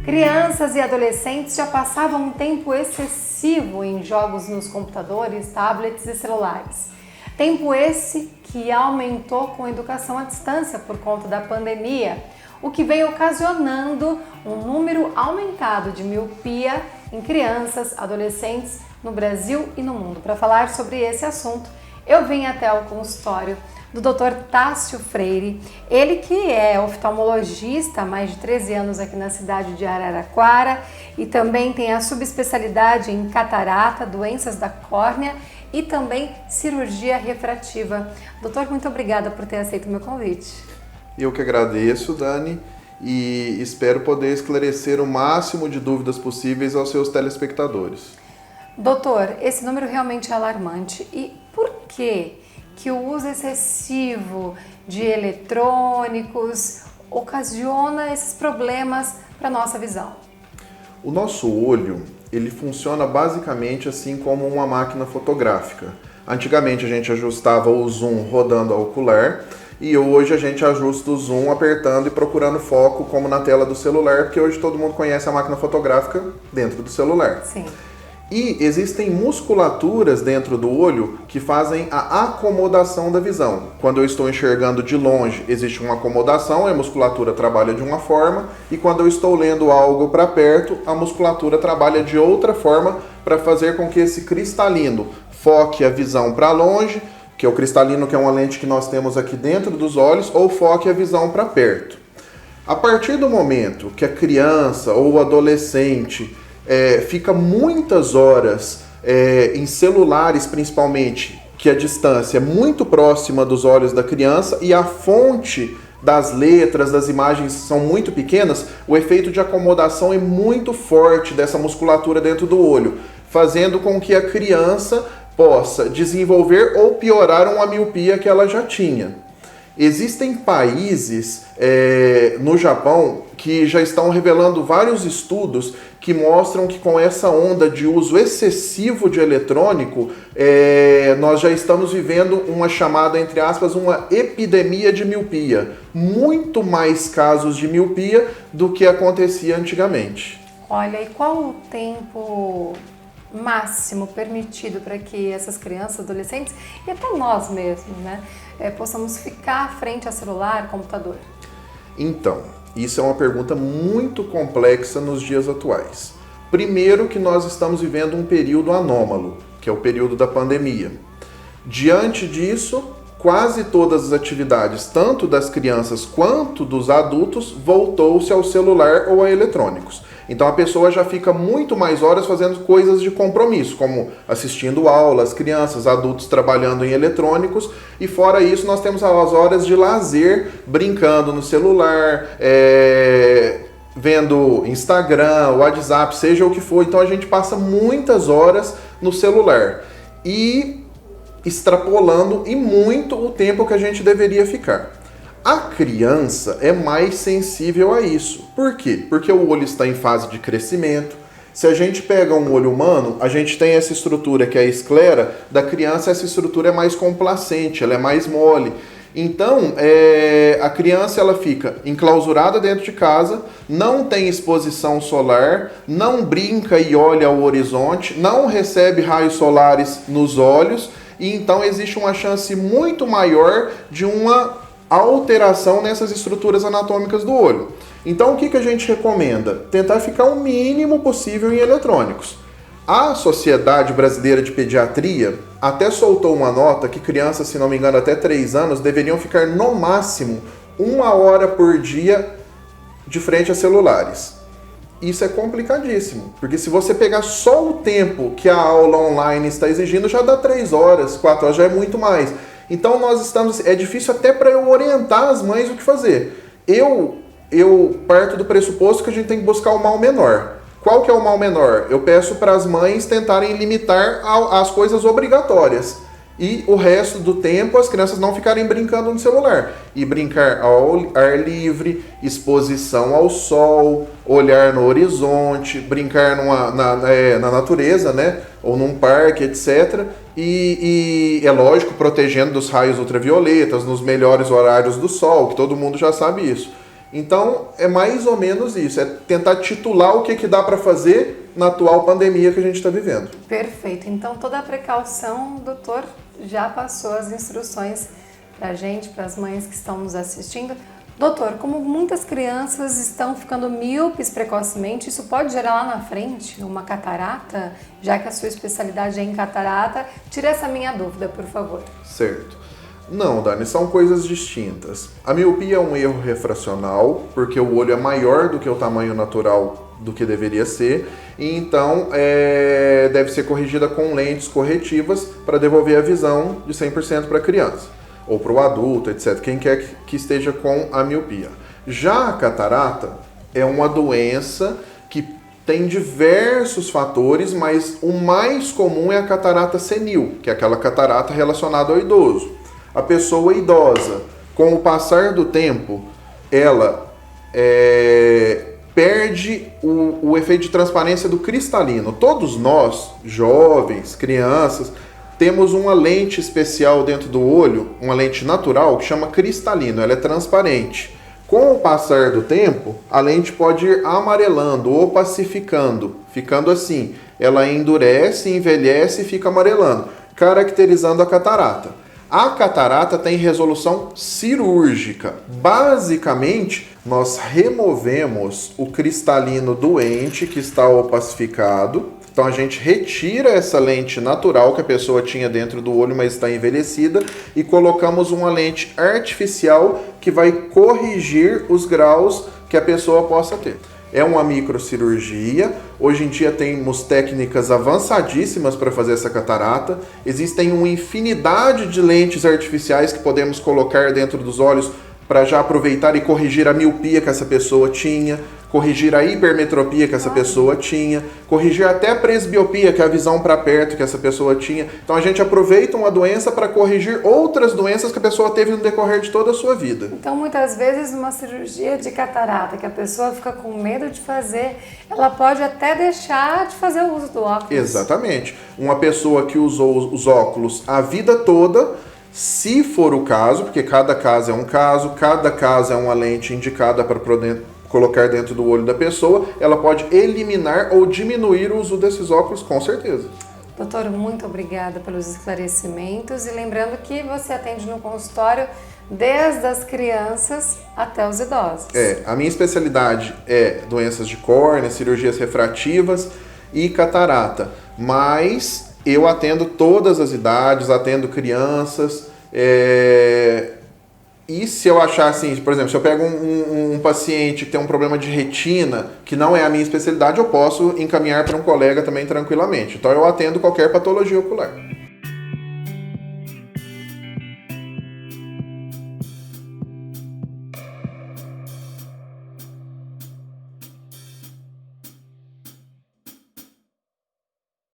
Crianças e adolescentes já passavam um tempo excessivo em jogos nos computadores, tablets e celulares. Tempo esse que aumentou com a educação à distância por conta da pandemia, o que vem ocasionando um número aumentado de miopia em crianças, adolescentes no Brasil e no mundo. Para falar sobre esse assunto, eu vim até o consultório do Dr. Tássio Freire, ele que é oftalmologista há mais de 13 anos aqui na cidade de Araraquara e também tem a subespecialidade em catarata, doenças da córnea e também cirurgia refrativa. Doutor, muito obrigada por ter aceito o meu convite. Eu que agradeço, Dani, e espero poder esclarecer o máximo de dúvidas possíveis aos seus telespectadores. Doutor, esse número realmente é alarmante. E por que o uso excessivo de eletrônicos ocasiona esses problemas para a nossa visão? O nosso olho, ele funciona basicamente assim como uma máquina fotográfica. Antigamente a gente ajustava o zoom rodando a ocular e hoje a gente ajusta o zoom apertando e procurando foco como na tela do celular, porque hoje todo mundo conhece a máquina fotográfica dentro do celular. Sim. E existem musculaturas dentro do olho que fazem a acomodação da visão. Quando eu estou enxergando de longe, existe uma acomodação, a musculatura trabalha de uma forma, e quando eu estou lendo algo para perto, a musculatura trabalha de outra forma para fazer com que esse cristalino foque a visão para longe, que é o cristalino, que é uma lente que nós temos aqui dentro dos olhos, ou foque a visão para perto. A partir do momento que a criança ou o adolescente fica muitas horas em celulares, principalmente, que a distância é muito próxima dos olhos da criança e a fonte das letras, das imagens são muito pequenas, o efeito de acomodação é muito forte dessa musculatura dentro do olho, fazendo com que a criança possa desenvolver ou piorar uma miopia que ela já tinha. Existem países no Japão que já estão revelando vários estudos que mostram que com essa onda de uso excessivo de eletrônico, nós já estamos vivendo uma chamada, entre aspas, uma epidemia de miopia. Muito mais casos de miopia do que acontecia antigamente. Olha, e qual o tempo máximo permitido para que essas crianças, adolescentes e até nós mesmos, né, possamos ficar frente ao celular, computador? Então, isso é uma pergunta muito complexa nos dias atuais. Primeiro que nós estamos vivendo um período anômalo, que é o período da pandemia. Diante disso, quase todas as atividades, tanto das crianças quanto dos adultos, voltou-se ao celular ou a eletrônicos. Então a pessoa já fica muito mais horas fazendo coisas de compromisso, como assistindo aulas, crianças, adultos trabalhando em eletrônicos, e fora isso nós temos as horas de lazer, brincando no celular, vendo Instagram, WhatsApp, seja o que for. Então a gente passa muitas horas no celular e extrapolando e muito o tempo que a gente deveria ficar. A criança é mais sensível a isso. Por quê? Porque o olho está em fase de crescimento. Se a gente pega um olho humano, a gente tem essa estrutura que é a esclera da criança, essa estrutura é mais complacente, ela é mais mole. Então, a criança ela fica enclausurada dentro de casa, não tem exposição solar, não brinca e olha ao horizonte, não recebe raios solares nos olhos, e então existe uma chance muito maior de uma alteração nessas estruturas anatômicas do olho. Então o que a gente recomenda? Tentar ficar o mínimo possível em eletrônicos. A Sociedade Brasileira de Pediatria até soltou uma nota que crianças, se não me engano, até 3 anos, deveriam ficar no máximo 1 hora por dia de frente a celulares. Isso é complicadíssimo, porque se você pegar só o tempo que a aula online está exigindo, já dá 3 horas, 4 horas, já é muito mais. Então é difícil até para eu orientar as mães o que fazer. Eu parto do pressuposto que a gente tem que buscar o mal menor. Qual que é o mal menor? Eu peço para as mães tentarem limitar as coisas obrigatórias. E o resto do tempo as crianças não ficarem brincando no celular. E brincar ao ar livre, exposição ao sol, olhar no horizonte, brincar na natureza, né? Ou num parque, etc. E é lógico, protegendo dos raios ultravioletas, nos melhores horários do sol, que todo mundo já sabe isso. Então, é mais ou menos isso, é tentar titular o que dá para fazer na atual pandemia que a gente está vivendo. Perfeito. Então, toda a precaução, doutor, já passou as instruções para a gente, para as mães que estão nos assistindo. Doutor, como muitas crianças estão ficando míopes precocemente, isso pode gerar lá na frente uma catarata? Já que a sua especialidade é em catarata, tira essa minha dúvida, por favor. Certo. Não, Dani, são coisas distintas. A miopia é um erro refracional, porque o olho é maior do que o tamanho natural do que deveria ser, e então deve ser corrigida com lentes corretivas para devolver a visão de 100% para a criança, ou para o adulto, etc., quem quer que esteja com a miopia. Já a catarata é uma doença que tem diversos fatores, mas o mais comum é a catarata senil, que é aquela catarata relacionada ao idoso. A pessoa idosa, com o passar do tempo, ela perde o efeito de transparência do cristalino. Todos nós, jovens, crianças, temos uma lente especial dentro do olho, uma lente natural, que chama cristalino, ela é transparente. Com o passar do tempo, a lente pode ir amarelando, opacificando, ficando assim. Ela endurece, envelhece e fica amarelando, caracterizando a catarata. A catarata tem resolução cirúrgica. Basicamente, nós removemos o cristalino doente que está opacificado. Então a gente retira essa lente natural que a pessoa tinha dentro do olho, mas está envelhecida, e colocamos uma lente artificial que vai corrigir os graus que a pessoa possa ter. É uma microcirurgia. Hoje em dia temos técnicas avançadíssimas para fazer essa catarata. Existem uma infinidade de lentes artificiais que podemos colocar dentro dos olhos para já aproveitar e corrigir a miopia que essa pessoa tinha, corrigir a hipermetropia que essa pessoa tinha, corrigir até a presbiopia, que é a visão para perto que essa pessoa tinha. Então a gente aproveita uma doença para corrigir outras doenças que a pessoa teve no decorrer de toda a sua vida. Então muitas vezes uma cirurgia de catarata que a pessoa fica com medo de fazer, ela pode até deixar de fazer o uso do óculos. Exatamente. Uma pessoa que usou os óculos a vida toda, se for o caso, porque cada caso é um caso, cada caso é uma lente indicada para poder colocar dentro do olho da pessoa, ela pode eliminar ou diminuir o uso desses óculos, com certeza. Doutor, muito obrigada pelos esclarecimentos, e lembrando que você atende no consultório desde as crianças até os idosos. A minha especialidade é doenças de córnea, cirurgias refrativas e catarata, mas eu atendo todas as idades, atendo crianças, e se eu achar assim, por exemplo, se eu pego um paciente que tem um problema de retina, que não é a minha especialidade, eu posso encaminhar para um colega também tranquilamente. Então eu atendo qualquer patologia ocular.